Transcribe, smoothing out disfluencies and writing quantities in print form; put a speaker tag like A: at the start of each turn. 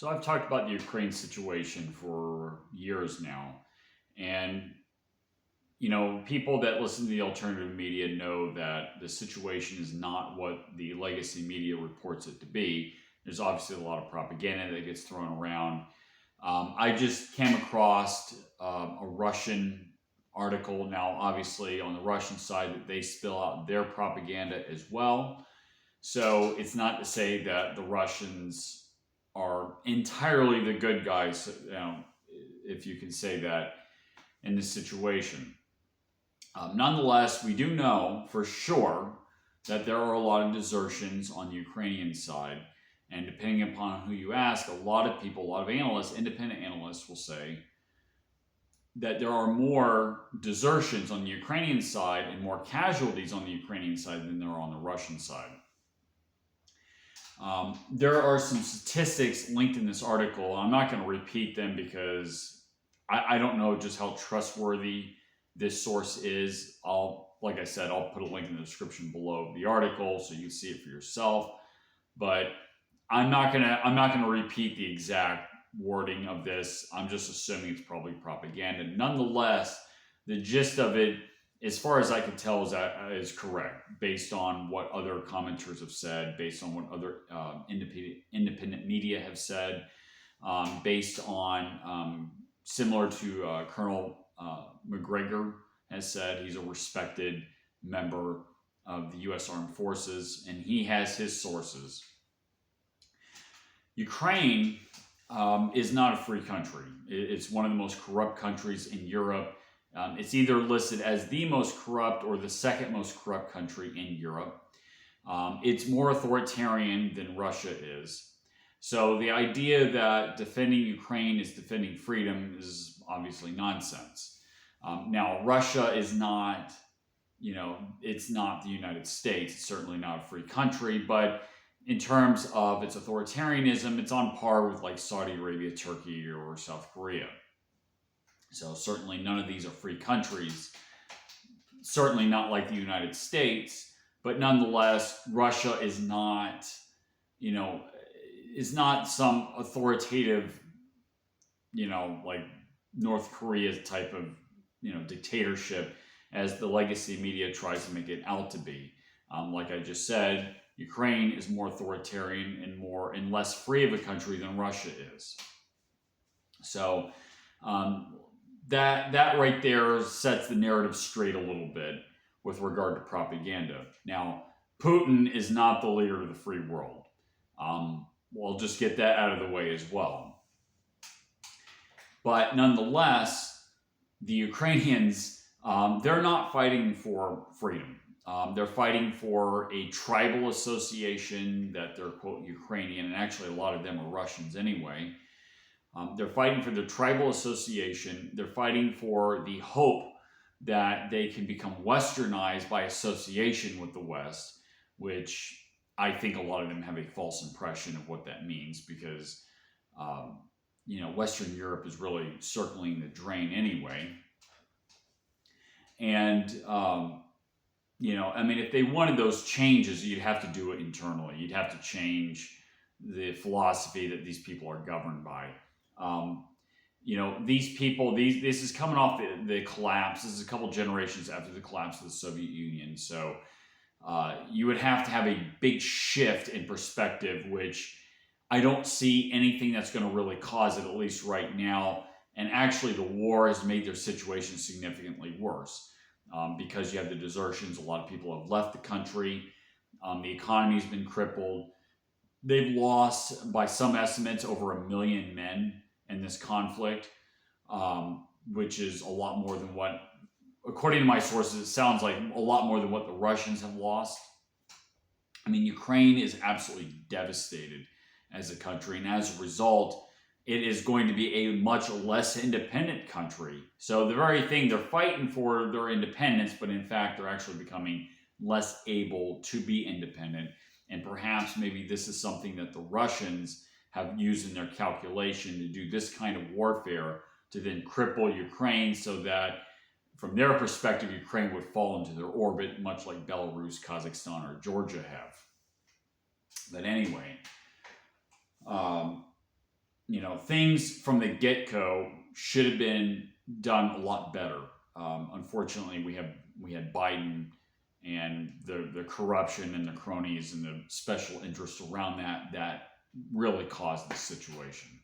A: So I've talked about the Ukraine situation for years now. And, people that listen to the alternative media know that the situation is not what the legacy media reports it to be. There's obviously a lot of propaganda that gets thrown around. I just came across a Russian article. Now, obviously, on the Russian side, that they spill out their propaganda as well. So it's not to say that the Russians are entirely the good guys, if you can say that in this situation. Nonetheless, we do know for sure that there are a lot of desertions on the Ukrainian side. And depending upon who you ask, a lot of people, a lot of analysts, independent analysts will say that there are more desertions on the Ukrainian side and more casualties on the Ukrainian side than there are on the Russian side. There are some statistics linked in this article. I'm not going to repeat them because I don't know just how trustworthy this source is. Like I said, I'll put a link in the description below the article so you can see it for yourself. But I'm not gonna repeat the exact wording of this. I'm just assuming it's probably propaganda. Nonetheless, the gist of it, as far as I can tell, is correct based on what other commenters have said, based on what other independent media have said, based on similar to Colonel Macgregor has said. He's a respected member of the U.S. Armed Forces, and he has his sources. Ukraine is not a free country. It's one of the most corrupt countries in Europe. It's either listed as the most corrupt or the second most corrupt country in Europe. It's more authoritarian than Russia is. So the idea that defending Ukraine is defending freedom is obviously nonsense. Now, Russia is not, it's not the United States. It's certainly not a free country, but in terms of its authoritarianism, it's on par with like Saudi Arabia, Turkey, or South Korea. So certainly none of these are free countries. Certainly not like the United States, but nonetheless, Russia is not, is not some authoritative, like North Korea type of, dictatorship as the legacy media tries to make it out to be. Like I just said, Ukraine is more authoritarian and less free of a country than Russia is. So that right there sets the narrative straight a little bit with regard to propaganda. Now, Putin is not the leader of the free world. We'll just get that out of the way as well. But nonetheless, the Ukrainians, they're not fighting for freedom. They're fighting for a tribal association that they're, quote, Ukrainian, and actually a lot of them are Russians anyway. They're fighting for the tribal association. They're fighting for the hope that they can become westernized by association with the West, which I think a lot of them have a false impression of what that means because, Western Europe is really circling the drain anyway. And, if they wanted those changes, you'd have to do it internally. You'd have to change the philosophy that these people are governed by. These people, this is coming off the collapse. This is a couple generations after the collapse of the Soviet Union. So you would have to have a big shift in perspective, which I don't see anything that's going to really cause it, at least right now. And actually, the war has made their situation significantly worse because you have the desertions. A lot of people have left the country. The economy's been crippled. They've lost, by some estimates, over 1 million men in this conflict, which is a lot more than what, according to my sources, it sounds like a lot more than what the Russians have lost. Ukraine is absolutely devastated as a country, and as a result, it is going to be a much less independent country. So the very thing they're fighting for, their independence, but in fact, they're actually becoming less able to be independent. And perhaps maybe this is something that the Russians have used in their calculation to do this kind of warfare to then cripple Ukraine so that, from their perspective, Ukraine would fall into their orbit, much like Belarus, Kazakhstan, or Georgia have. But anyway, things from the get-go should have been done a lot better. Unfortunately, we had Biden and the corruption and the cronies and the special interests around that really caused this situation.